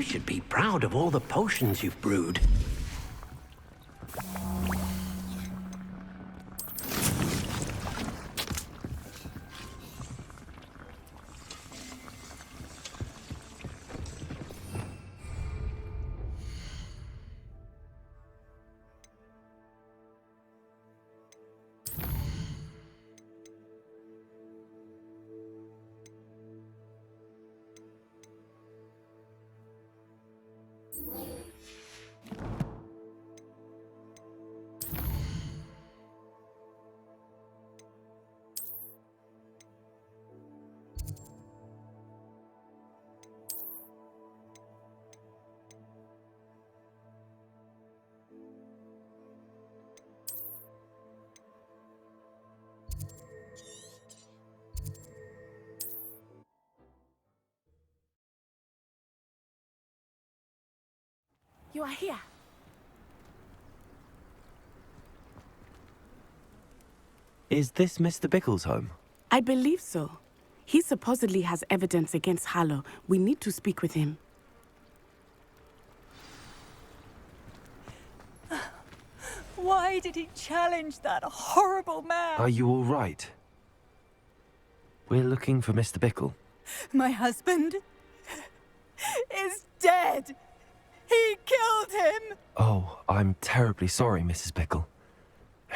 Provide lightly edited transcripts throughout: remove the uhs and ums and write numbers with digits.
should be proud of all the potions you've brewed. You are here. Is this Mr. Bickle's home? I believe so. He supposedly has evidence against Harlow. We need to speak with him. Why did he challenge that horrible man? Are you all right? We're looking for Mr. Bickle. My husband is dead. He killed him. Oh, I'm terribly sorry, Mrs. Bickle.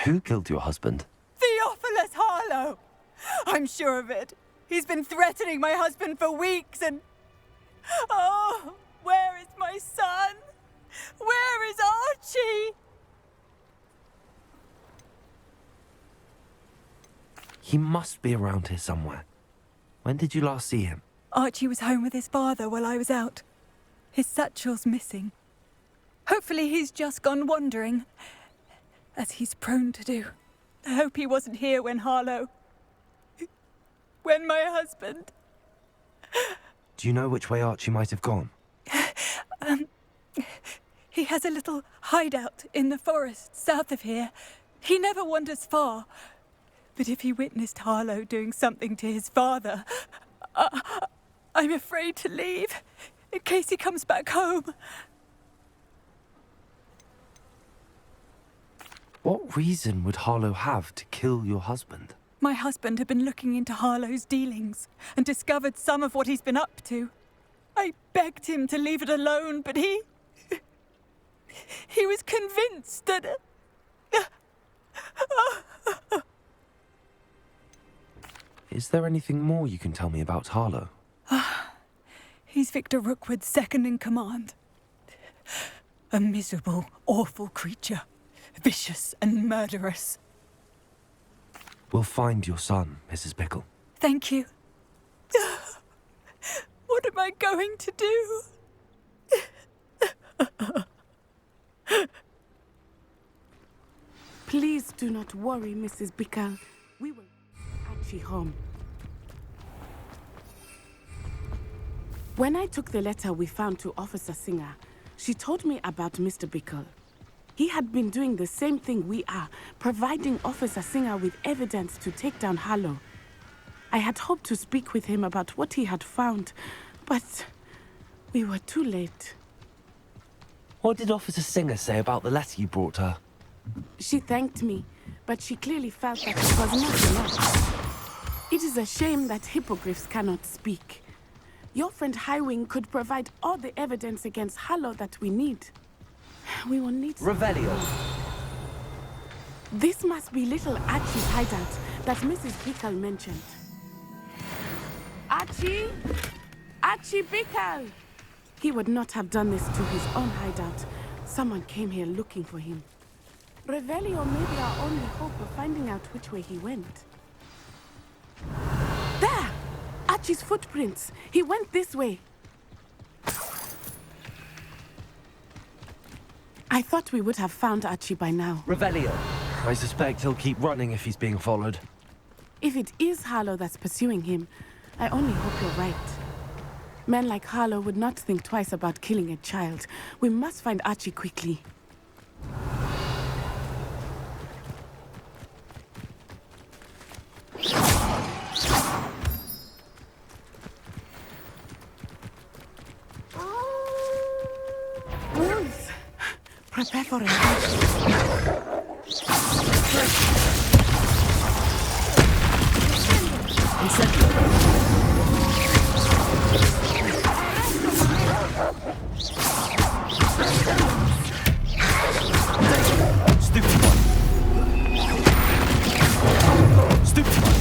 Who killed your husband? Theophilus Harlow. I'm sure of it. He's been threatening my husband for weeks and... Oh, where is my son? Where is Archie? He must be around here somewhere. When did you last see him? Archie was home with his father while I was out. His satchel's missing. Hopefully he's just gone wandering, as he's prone to do. I hope he wasn't here when Harlow... when my husband... Do you know which way Archie might have gone? He has a little hideout in the forest south of here. He never wanders far. But if he witnessed Harlow doing something to his father, I'm afraid to leave, in case he comes back home. What reason would Harlow have to kill your husband? My husband had been looking into Harlow's dealings and discovered some of what he's been up to. I begged him to leave it alone, but he was convinced that... Is there anything more you can tell me about Harlow? He's Victor Rookwood's second in command. A miserable, awful creature. Vicious and murderous. We'll find your son, Mrs. Bickle. Thank you. What am I going to do? Please do not worry, Mrs. Bickle. We will get Archie home. When I took the letter we found to Officer Singer, she told me about Mr. Bickle. He had been doing the same thing we are, providing Officer Singer with evidence to take down Harlow. I had hoped to speak with him about what he had found, but we were too late. What did Officer Singer say about the letter you brought her? She thanked me, but she clearly felt that it was not enough. It is a shame that hippogriffs cannot speak. Your friend Highwing could provide all the evidence against Harlow that we need. We will need... Revelio. This must be little Archie's hideout that Mrs. Bickle mentioned. Archie? Archie Bickle! He would not have done this to his own hideout. Someone came here looking for him. Revelio may be our only hope of finding out which way he went. There! Archie's footprints. He went this way. I thought we would have found Archie by now. Revelio. I suspect he'll keep running if he's being followed. If it is Harlow that's pursuing him, I only hope you're right. Men like Harlow would not think twice about killing a child. We must find Archie quickly. Prepare for it. Stupid one. Stupid one.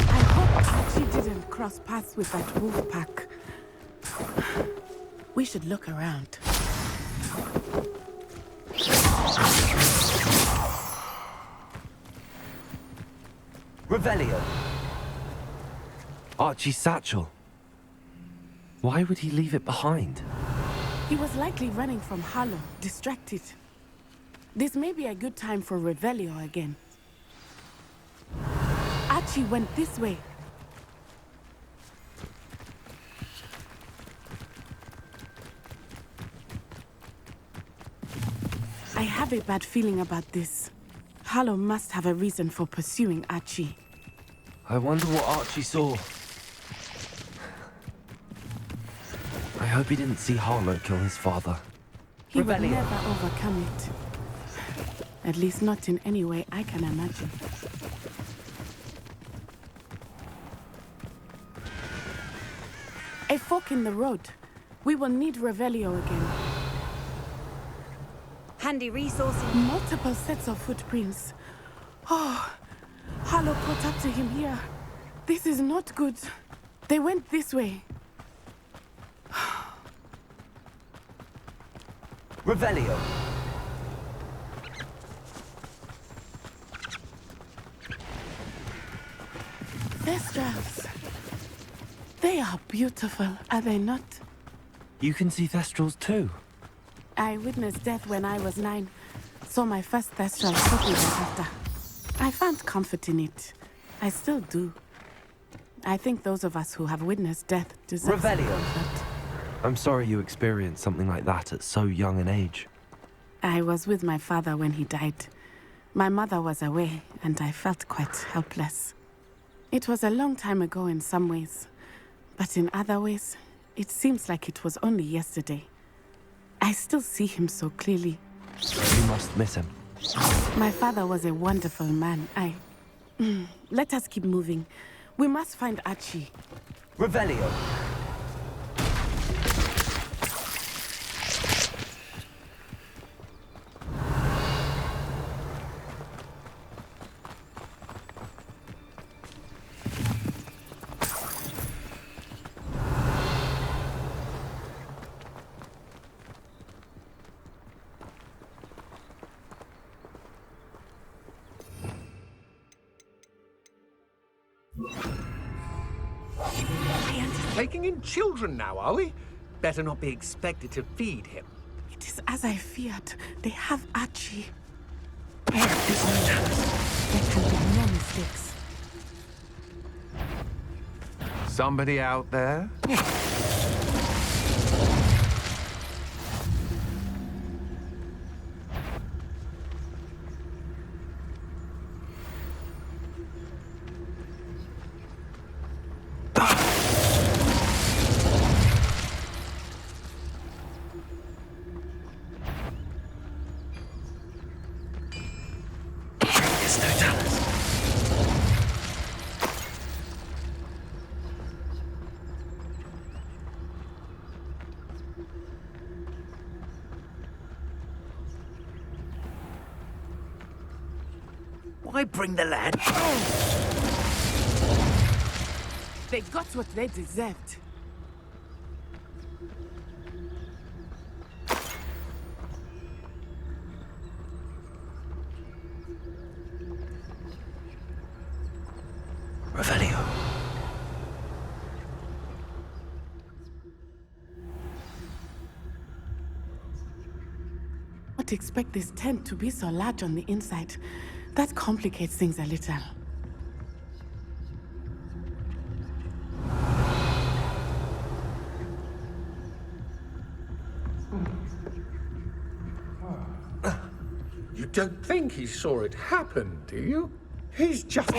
I hope she didn't cross paths with that wolf pack. We should look around. Revelio. Archie's satchel. Why would he leave it behind? He was likely running from Harlow, distracted. This may be a good time for Revelio again. Archie went this way. I have a bad feeling about this. Harlow must have a reason for pursuing Archie. I wonder what Archie saw. I hope he didn't see Harlow kill his father. He would Revelio. never overcome it. At least not in any way I can imagine. A fork in the road. We will need Revelio again. Handy resources. Multiple sets of footprints. Oh, Harlow caught up to him here. This is not good. They went this way. Revelio. Thestrals. They are beautiful, are they not? You can see Thestrals too. I witnessed death when I was 9. Saw my first Thestral shortly thereafter. I found comfort in it. I still do. I think those of us who have witnessed death deserve some Revelio. comfort. I'm sorry you experienced something like that at so young an age. I was with my father when he died. My mother was away, and I felt quite helpless. It was a long time ago in some ways, but in other ways, it seems like it was only yesterday. I still see him so clearly. You must miss him. My father was a wonderful man. Let us keep moving. We must find Archie. Revelio. Taking in children now, are we? Better not be expected to feed him. It is as I feared. They have Archie. There There can be no mistakes. somebody out there? Why bring the lad? They got what they deserved. Revelio. Not expect this tent to be so large on the inside. That complicates things a little. You don't think he saw it happen, do you? He's just...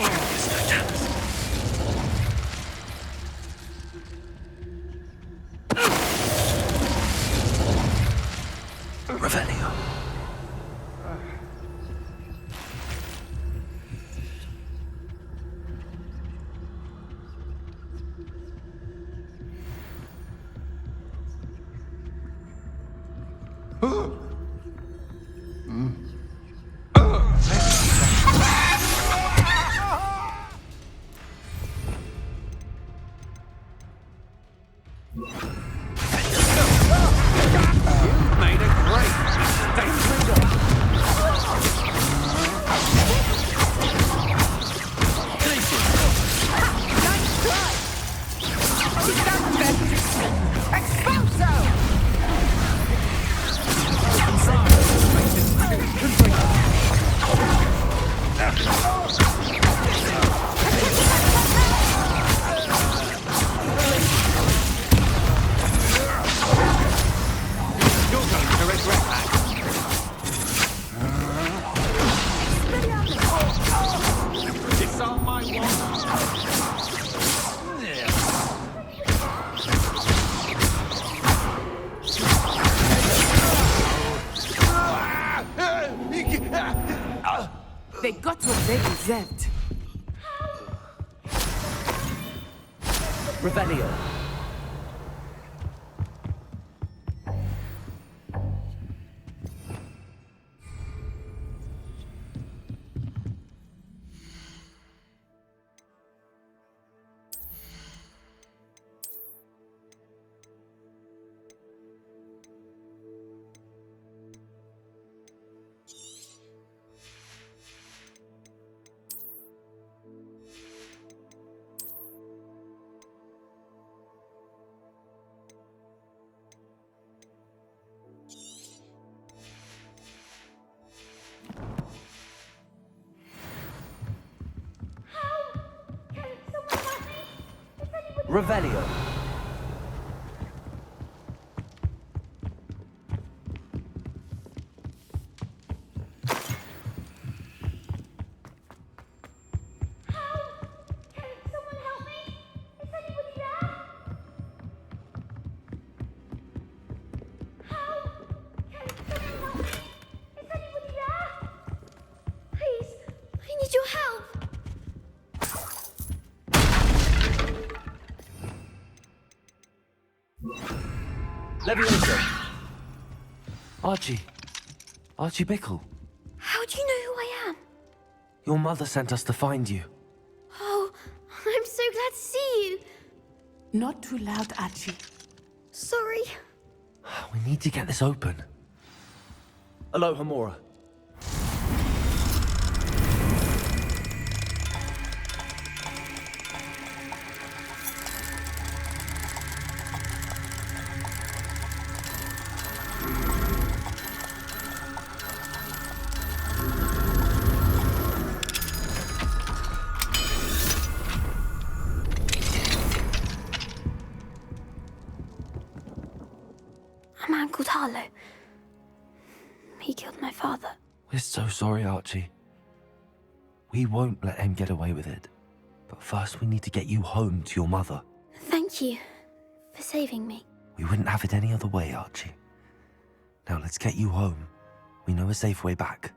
They got what they deserved. Revelio. Revelio. Levioso. Archie. Archie Bickle. How do you know who I am? Your mother sent us to find you. Oh, I'm so glad to see you. Not too loud, Archie. Sorry. We need to get this open. Aloha, Mora. A man called Harlow. He killed my father. We're so sorry, Archie. We won't let him get away with it. But first we need to get you home to your mother. Thank you for saving me. We wouldn't have it any other way, Archie. Now let's get you home. We know a safe way back.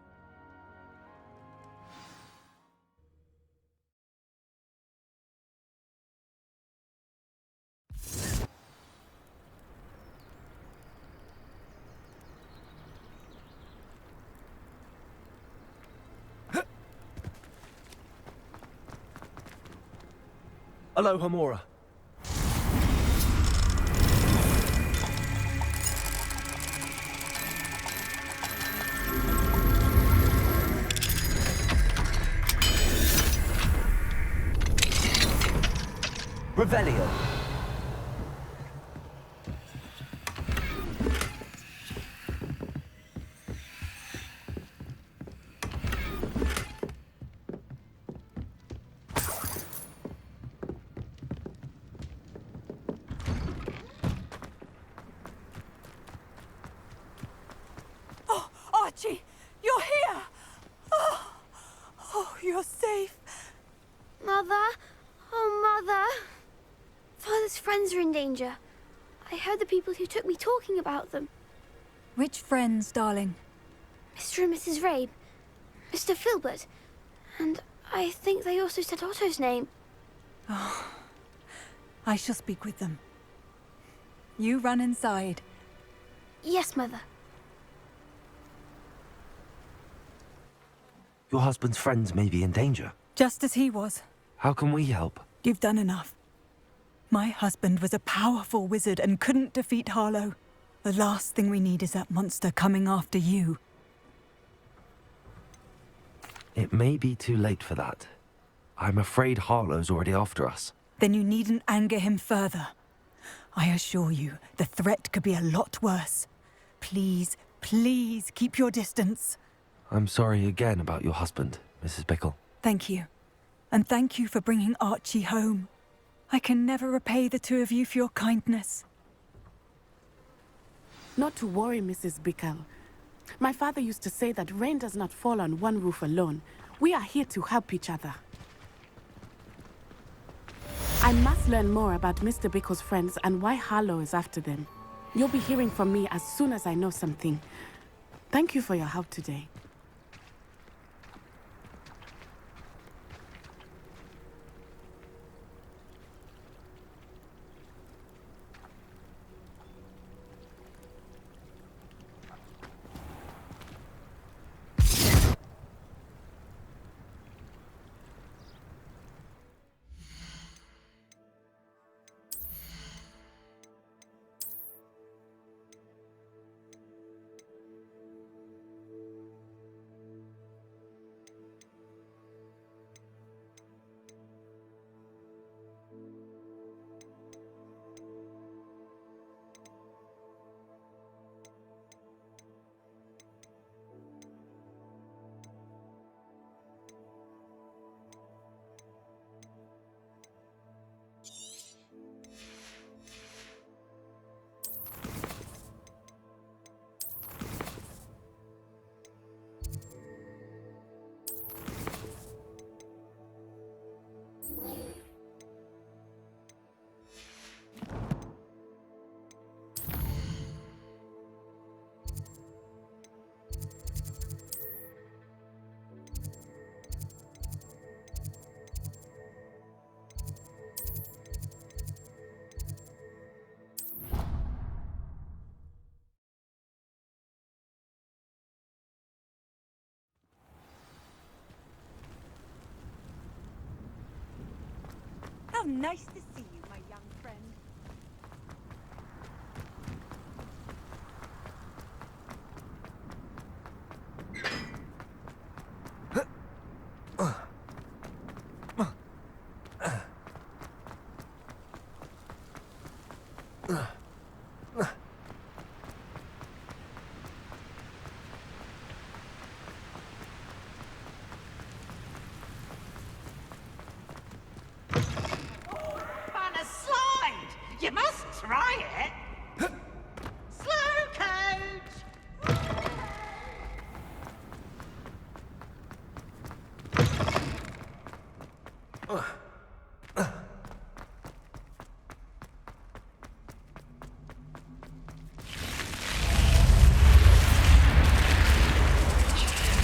Aloha, Mora. Revelio. Archie, you're here! Oh, you're safe. Mother? Oh, Mother. Father's friends are in danger. I heard the people who took me talking about them. Which friends, darling? Mr. and Mrs. Rabe, Mr. Filbert, and I think they also said Otto's name. I shall speak with them. You run inside. Yes, Mother. Your husband's friends may be in danger. Just as he was. How can we help? You've done enough. My husband was a powerful wizard and couldn't defeat Harlow. The last thing we need is that monster coming after you. It may be too late for that. I'm afraid Harlow's already after us. Then you needn't anger him further. I assure you, the threat could be a lot worse. Please, please keep your distance. I'm sorry again about your husband, Mrs. Bickle. Thank you. And thank you for bringing Archie home. I can never repay the two of you for your kindness. Not to worry, Mrs. Bickle. My father used to say that rain does not fall on one roof alone. We are here to help each other. I must learn more about Mr. Bickle's friends and why Harlow is after them. You'll be hearing from me as soon as I know something. Thank you for your help today. How nice to see you, my young friend. On a slide! You must try it! Slow coach!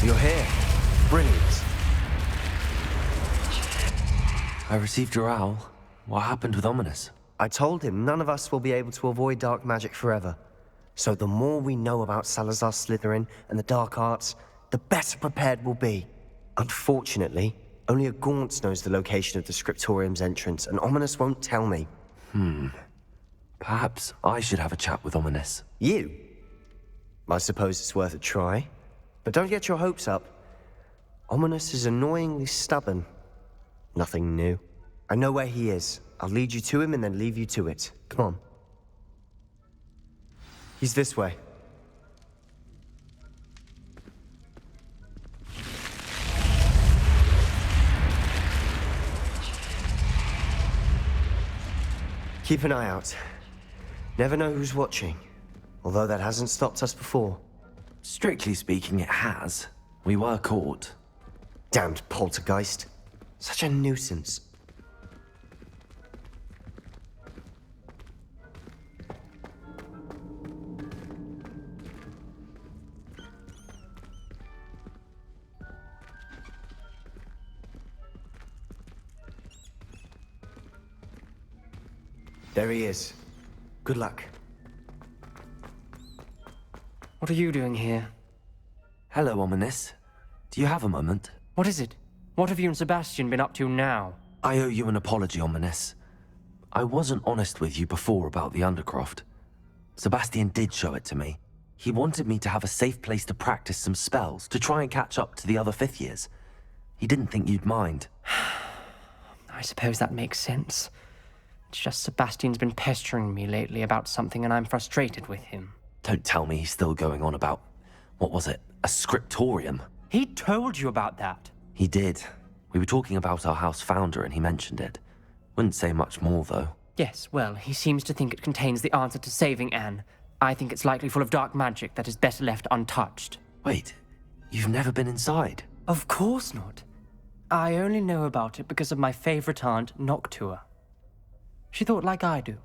You're here. Brilliant. I received your owl. What happened with Ominous? I told him none of us will be able to avoid dark magic forever. So the more we know about Salazar Slytherin and the dark arts, the better prepared we'll be. Unfortunately, only a Gaunt's knows the location of the Scriptorium's entrance, and Ominous won't tell me. Perhaps I should have a chat with Ominous. You? I suppose it's worth a try. But don't get your hopes up. Ominous is annoyingly stubborn. Nothing new. I know where he is. I'll lead you to him and then leave you to it. Come on. He's this way. Keep an eye out. Never know who's watching. Although that hasn't stopped us before. Strictly speaking, it has. We were caught. Damned poltergeist. Such a nuisance. There he is. Good luck. What are you doing here? Hello, Ominous. Do you have a moment? What is it? What have you and Sebastian been up to now? I owe you an apology, Ominous. I wasn't honest with you before about the Undercroft. Sebastian did show it to me. He wanted me to have a safe place to practice some spells, to try and catch up to the other fifth years. He didn't think you'd mind. I suppose that makes sense. It's just Sebastian's been pestering me lately about something and I'm frustrated with him. Don't tell me he's still going on about, what was it, a scriptorium? He told you about that. He did. We were talking about our house founder and he mentioned it. Wouldn't say much more, though. Yes, well, he seems to think it contains the answer to saving Anne. I think it's likely full of dark magic that is better left untouched. Wait, you've never been inside? Of course not. I only know about it because of my favorite aunt, Noctua. She thought like I do.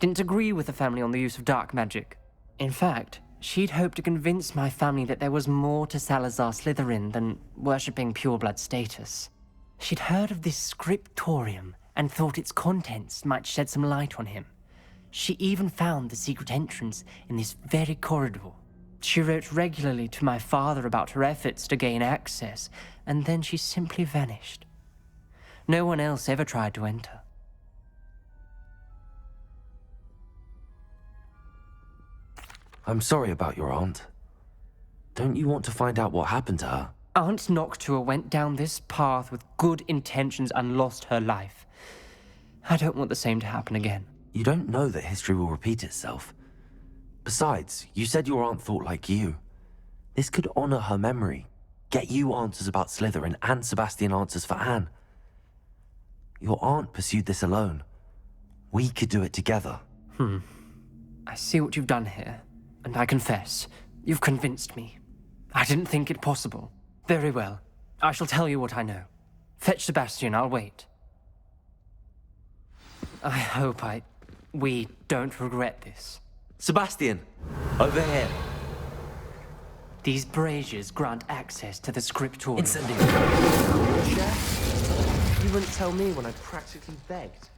Didn't agree with the family on the use of dark magic. In fact, she'd hoped to convince my family that there was more to Salazar Slytherin than worshipping pureblood status. She'd heard of this scriptorium and thought its contents might shed some light on him. She even found the secret entrance in this very corridor. She wrote regularly to my father about her efforts to gain access, and then she simply vanished. No one else ever tried to enter. I'm sorry about your aunt. Don't you want to find out what happened to her? Aunt Noctua went down this path with good intentions and lost her life. I don't want the same to happen again. You don't know that history will repeat itself. Besides, you said your aunt thought like you. This could honor her memory, get you answers about Slytherin and Sebastian answers for Anne. Your aunt pursued this alone. We could do it together. I see what you've done here, and I confess, you've convinced me. I didn't think it possible. Very well. I shall tell you what I know. Fetch Sebastian, I'll wait. I hope we don't regret this. Sebastian! Over here! These braziers grant access to the scriptorium. Incendiary! You wouldn't tell me when I practically begged.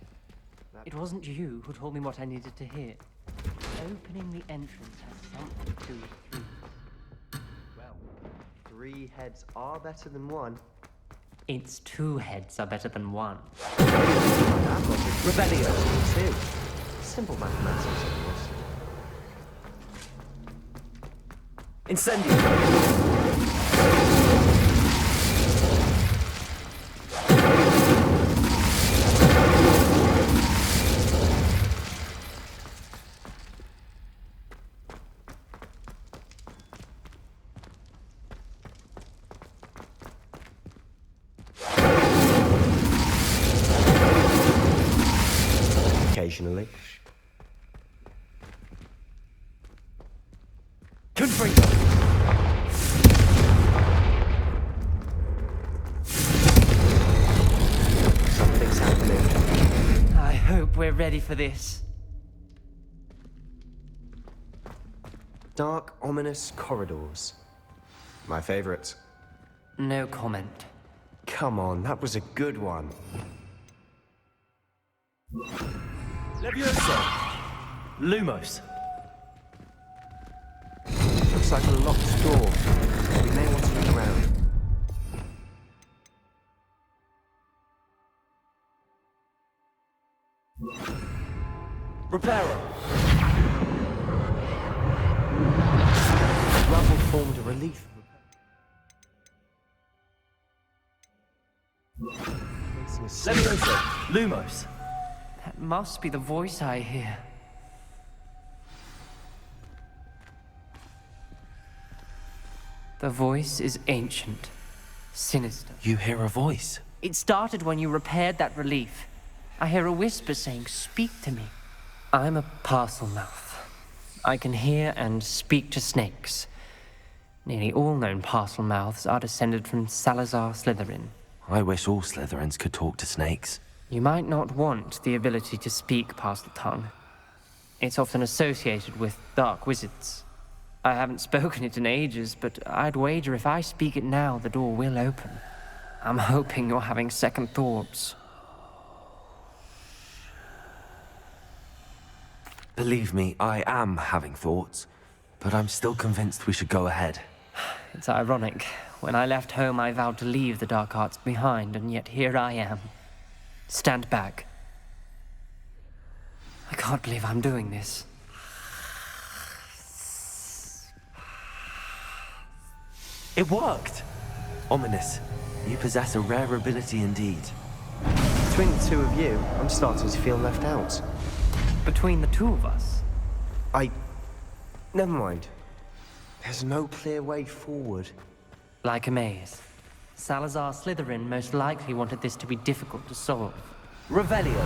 It wasn't you who told me what I needed to hear. Opening the entrance has something to do with 3. Well, 3 heads are better than 1. It's two heads are better than one. That logic. Revelio, too. Simple mathematics, of course. Incendio! Occasionally. Confringo! Something's happening. I hope we're ready for this. Dark, ominous corridors. My favorite. No comment. Come on, that was a good one. Levioso! Lumos! Looks like a locked door. We may want to look around. Reparo! Rubble formed a relief. Levioso! Lumos! That must be the voice I hear. The voice is ancient, sinister. You hear a voice? It started when you repaired that relief. I hear a whisper saying, "Speak to me." I'm a parcel mouth. I can hear and speak to snakes. Nearly all known parcel mouths are descended from Salazar Slytherin. I wish all Slytherins could talk to snakes. You might not want the ability to speak past the tongue. It's often associated with dark wizards. I haven't spoken it in ages, but I'd wager if I speak it now, the door will open. I'm hoping you're having second thoughts. Believe me, I am having thoughts, but I'm still convinced we should go ahead. It's ironic. When I left home, I vowed to leave the dark arts behind, and yet here I am. Stand back. I can't believe I'm doing this. It worked! Ominous, you possess a rare ability indeed. Between the two of you, I'm starting to feel left out. Between the two of us? Never mind. There's no clear way forward. Like a maze. Salazar Slytherin most likely wanted this to be difficult to solve. Revelio!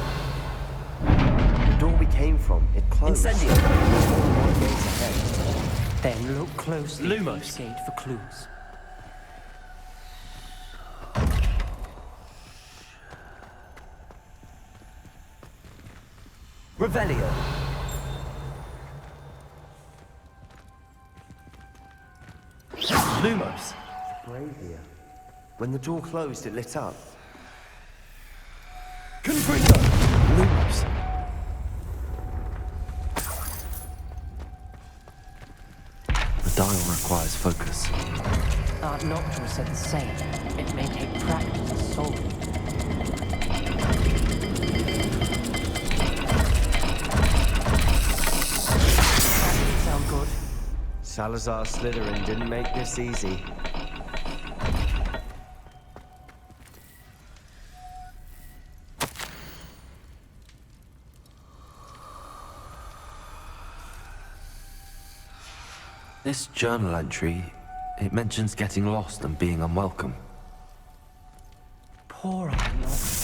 The door we came from, it closed. Incendio! There's more than one gate ahead. Then look closely at Lumos. each gate for clues. Revelio! Lumos! Brazier. When the door closed, it lit up. Confringo! Lumos! The dial requires focus. Art Noctua said the same. It may take practice to solve it. That didn't sound good. Salazar Slytherin didn't make this easy. This journal entry, it mentions getting lost and being unwelcome. Poor Art Noctua.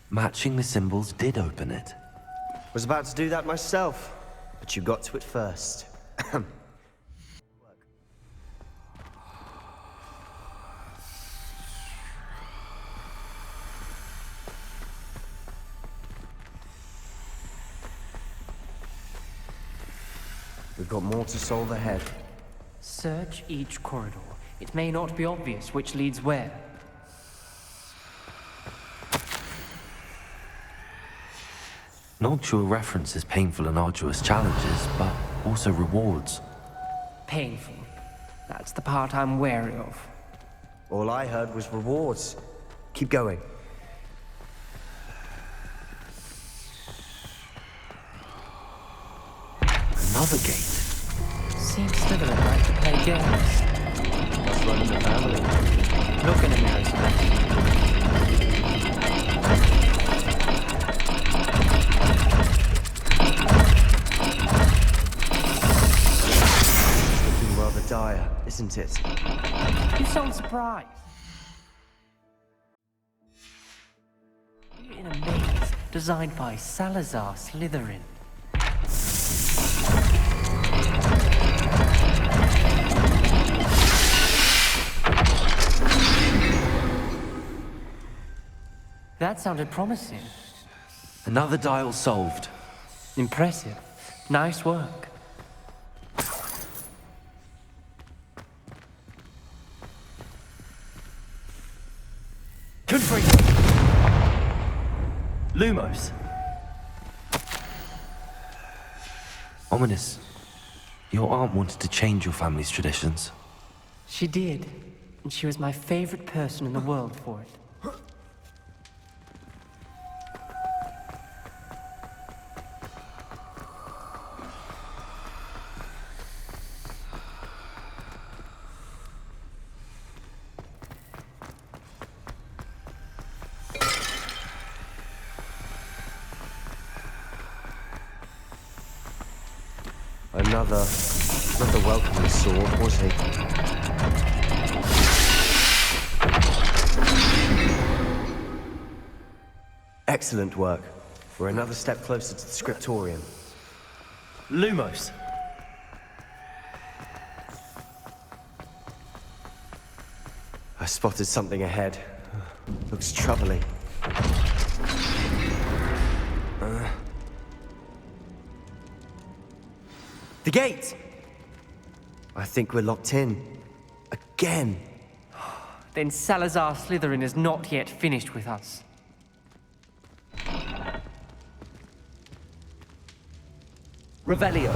Matching the symbols did open it. Was about to do that myself, but you got to it first. We've got more to solve ahead. Search each corridor. It may not be obvious which leads where. Noctua references painful and arduous challenges, but also rewards. Painful. That's the part I'm wary of. All I heard was rewards. Keep going. Another gate. Seems Slytherin like to play games. Must run in the family. Look in the mirror, Sebastian. Looking rather dire, isn't it? You sound surprised. You're in a maze designed by Salazar Slytherin. That sounded promising. Another dial solved. Impressive. Nice work. Confrere! Lumos! Ominous. Your aunt wanted to change your family's traditions. She did. And she was my favorite person in the world for it. Not the welcoming sword, was he? Excellent work. We're another step closer to the scriptorium. Lumos! I spotted something ahead. Looks troubling. The gate! I think we're locked in. Again. Then Salazar Slytherin is not yet finished with us. Revelio.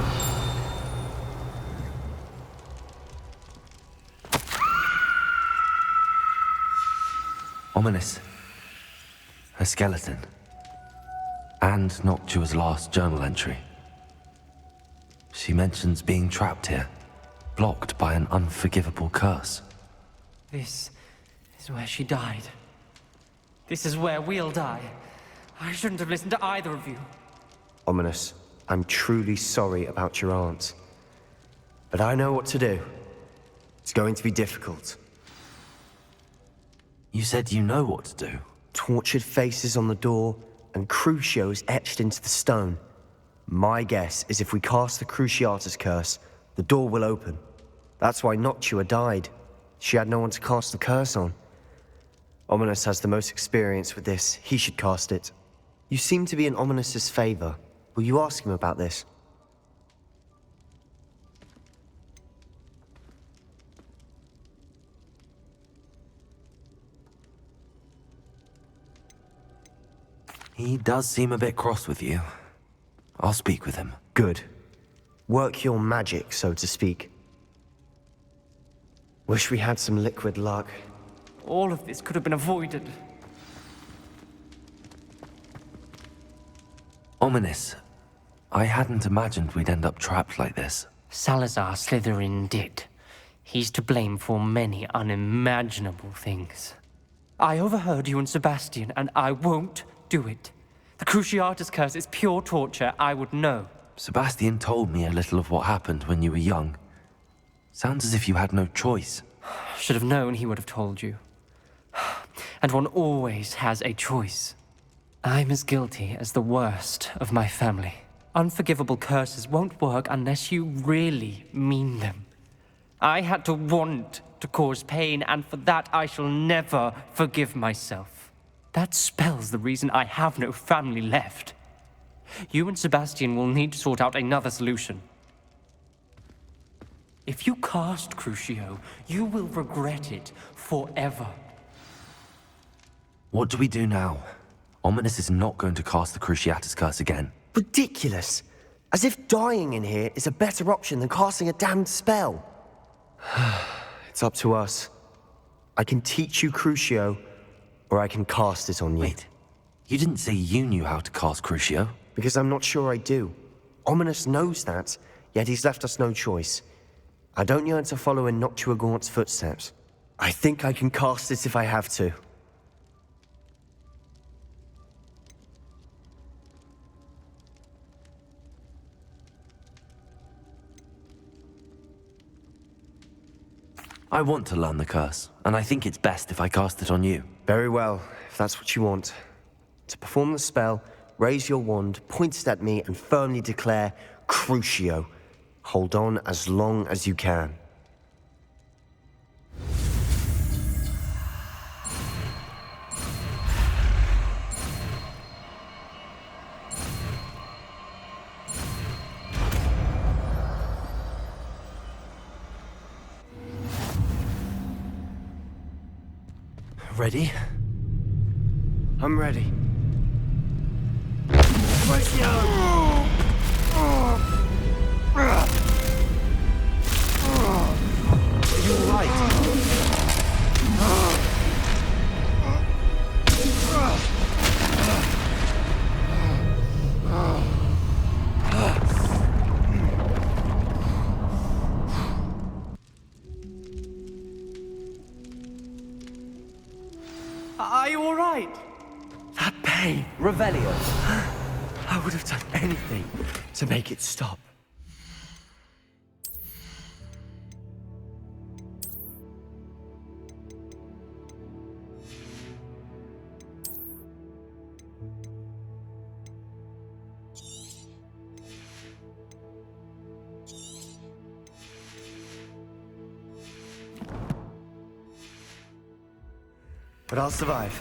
Ominous. A skeleton. And Noctua's last journal entry. She mentions being trapped here, blocked by an unforgivable curse. This is where she died. This is where we'll die. I shouldn't have listened to either of you. Ominous, I'm truly sorry about your aunt. But I know what to do. It's going to be difficult. You said you know what to do. Tortured faces on the door, and Crucios etched into the stone. My guess is if we cast the Cruciatus curse, the door will open. That's why Noctua died. She had no one to cast the curse on. Ominous has the most experience with this. He should cast it. You seem to be in Ominous's favor. Will you ask him about this? He does seem a bit cross with you. I'll speak with him. Good. Work your magic, so to speak. Wish we had some liquid luck. All of this could have been avoided. Ominous. I hadn't imagined we'd end up trapped like this. Salazar Slytherin did. He's to blame for many unimaginable things. I overheard you and Sebastian, and I won't do it. The Cruciatus curse is pure torture, I would know. Sebastian told me a little of what happened when you were young. Sounds as if you had no choice. Should have known he would have told you. And one always has a choice. I'm as guilty as the worst of my family. Unforgivable curses won't work unless you really mean them. I had to want to cause pain, and for that I shall never forgive myself. That spells the reason I have no family left. You and Sebastian will need to sort out another solution. If you cast Crucio, you will regret it forever. What do we do now? Ominous is not going to cast the Cruciatus Curse again. Ridiculous! As if dying in here is a better option than casting a damned spell. It's up to us. I can teach you Crucio, or I can cast it on you. Wait, you didn't say you knew how to cast Crucio? Because I'm not sure I do. Ominous knows that, yet he's left us no choice. I don't yearn to follow in HOGWARTS' footsteps. I think I can cast it if I have to. I want to learn the curse, and I think it's best if I cast it on you. Very well, if that's what you want. To perform the spell, raise your wand, point it at me, and firmly declare, Crucio. Hold on as long as you can. Ready? I'm ready. Are you all right? Are you all right? That pain! Revelio. I would have done anything to make it stop. But I'll survive.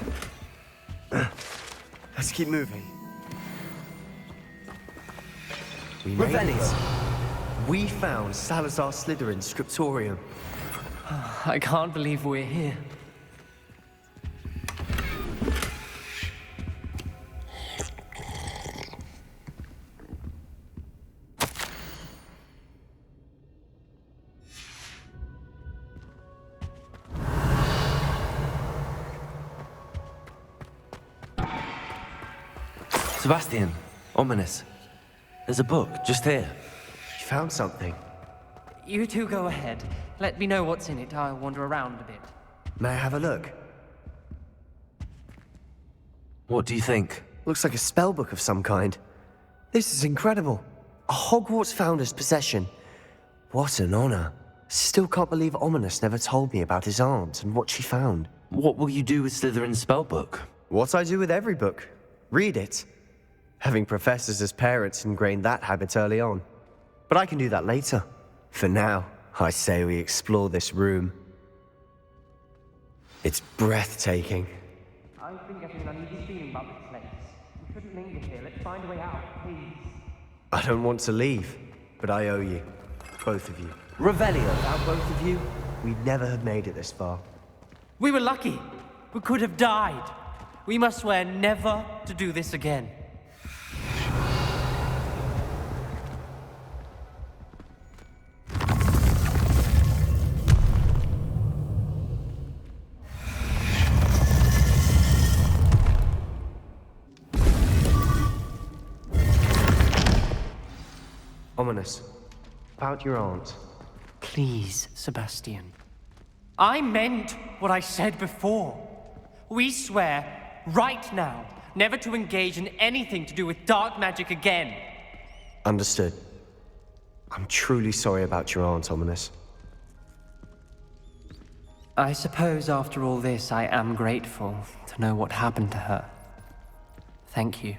Let's keep moving. We made it. We found Salazar Slytherin's scriptorium. I can't believe we're here. Sebastian, Ominous. There's a book just here. You found something. You two go ahead. Let me know what's in it. I'll wander around a bit. May I have a look? What do you think? Looks like a spellbook of some kind. This is incredible. A Hogwarts founder's possession. What an honor. Still can't believe Ominous never told me about his aunt and what she found. What will you do with Slytherin's spellbook? What I do with every book. Read it. Having professors as parents ingrained that habit early on. But I can do that later. For now, I say we explore this room. It's breathtaking. I've been getting an uneasy feeling about this place. We shouldn't linger here. Let's find a way out, please. I don't want to leave, but I owe you. Both of you. Revelio. Without both of you, we'd never have made it this far. We were lucky. We could have died. We must swear never to do this again. Ominous. About your aunt. Please, Sebastian. I meant what I said before. We swear, right now, never to engage in anything to do with dark magic again. Understood. I'm truly sorry about your aunt, Ominous. I suppose after all this, I am grateful to know what happened to her. Thank you.